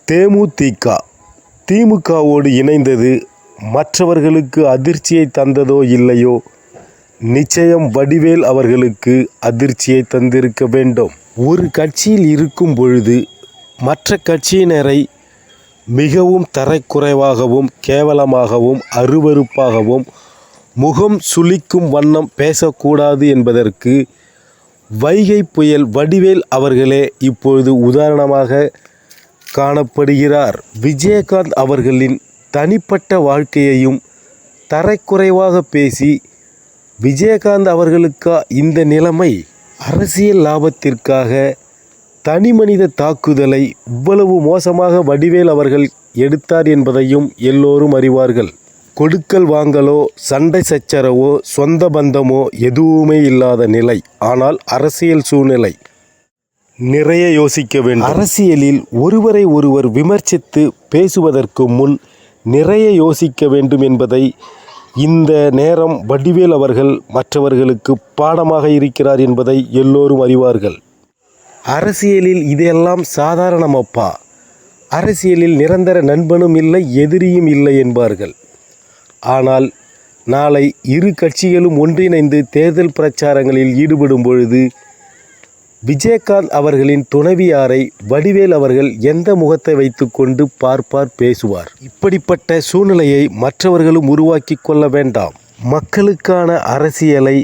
தேமுதிக திமுகவோடு இணைந்தது மற்றவர்களுக்கு அதிர்ச்சியை தந்ததோ இல்லையோ, நிச்சயம் வடிவேல் அவர்களுக்கு அதிர்ச்சியை தந்திருக்க வேண்டும். ஒரு கட்சியில் இருக்கும் பொழுது மற்ற கட்சியினரை மிகவும் தரக்குறைவாகவும் கேவலமாகவும் அருவருப்பாகவும் முகம் சுளிக்கும் வண்ணம் பேசக்கூடாது என்பதற்கு வைகை புயல் வடிவேல் அவர்களே இப்பொழுது உதாரணமாக காணப்படுகிறார். விஜயகாந்த் அவர்களின் தனிப்பட்ட வாழ்க்கையையும் தரக்குறைவாக பேசி, விஜயகாந்த் அவர்களுக்கா இந்த நிலைமை? அரசியல் லாபத்திற்காக தனிமனித தாக்குதலை இவ்வளவு மோசமாக வடிவேல் அவர்கள் எடுத்தார் என்பதையும் எல்லோரும் அறிவார்கள். கொடுக்கல் வாங்கலோ சண்டை சச்சரவோ சொந்த பந்தமோ எதுவுமே இல்லாத நிலை. ஆனால் அரசியல் சூழ்நிலை நிறைய யோசிக்க வேண்டும். அரசியலில் ஒருவரை ஒருவர் விமர்சித்து பேசுவதற்கு முன் நிறைய யோசிக்க வேண்டும் என்பதை இந்த நேரம் வடிவேல் அவர்கள் மற்றவர்களுக்கு பாடமாக இருக்கிறார் என்பதை எல்லோரும் அறிவார்கள். அரசியலில் இதெல்லாம் சாதாரணமப்பா. அரசியலில் நிரந்தர நண்பனும் இல்லை எதிரியும் இல்லை என்பார்கள். ஆனால் நாளை இரு கட்சிகளும் ஒன்றிணைந்து தேர்தல் பிரச்சாரங்களில் ஈடுபடும் பொழுது விஜயகாந்த் அவர்களின் துணைவியாரை வடிவேல் அவர்கள் எந்த முகத்தை வைத்துக்கொண்டு பார்ப்பார், பேசுவார்? இப்படிப்பட்ட சூழ்நிலையை மற்றவர்களும் உருவாக்கி கொள்ள வேண்டாம். மக்களுக்கான அரசியலை,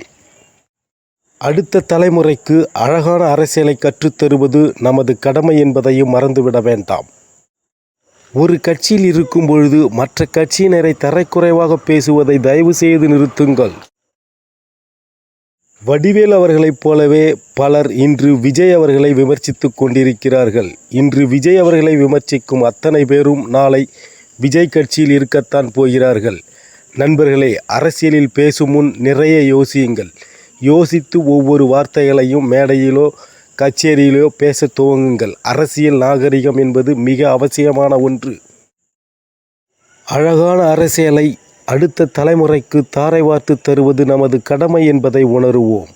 அடுத்த தலைமுறைக்கு அழகான அரசியலை கற்றுத்தருவது நமது கடமை என்பதையும் மறந்துவிட வேண்டாம். ஒரு கட்சியில் இருக்கும் பொழுது மற்ற கட்சியினரை தரக்குறைவாக பேசுவதை தயவு செய்து நிறுத்துங்கள். வடிவேல் அவர்களைப் போலவே பலர் இன்று விஜய் அவர்களை விமர்சித்து கொண்டிருக்கிறார்கள். இன்று விஜய் அவர்களை விமர்சிக்கும் அத்தனை பேரும் நாளை விஜய் கட்சியில் இருக்கத்தான் போகிறார்கள். நண்பர்களே, அரசியலில் பேசும் முன் நிறைய யோசியுங்கள். யோசித்து ஒவ்வொரு வார்த்தைகளையும் மேடையிலோ கச்சேரியிலோ பேச துவங்குங்கள். அரசியல் நாகரிகம் என்பது மிக அவசியமான ஒன்று. அழகான அரசியலை அடுத்த தலைமுறைக்கு தாரை வார்த்து தருவது நமது கடமை என்பதை உணருவோம்.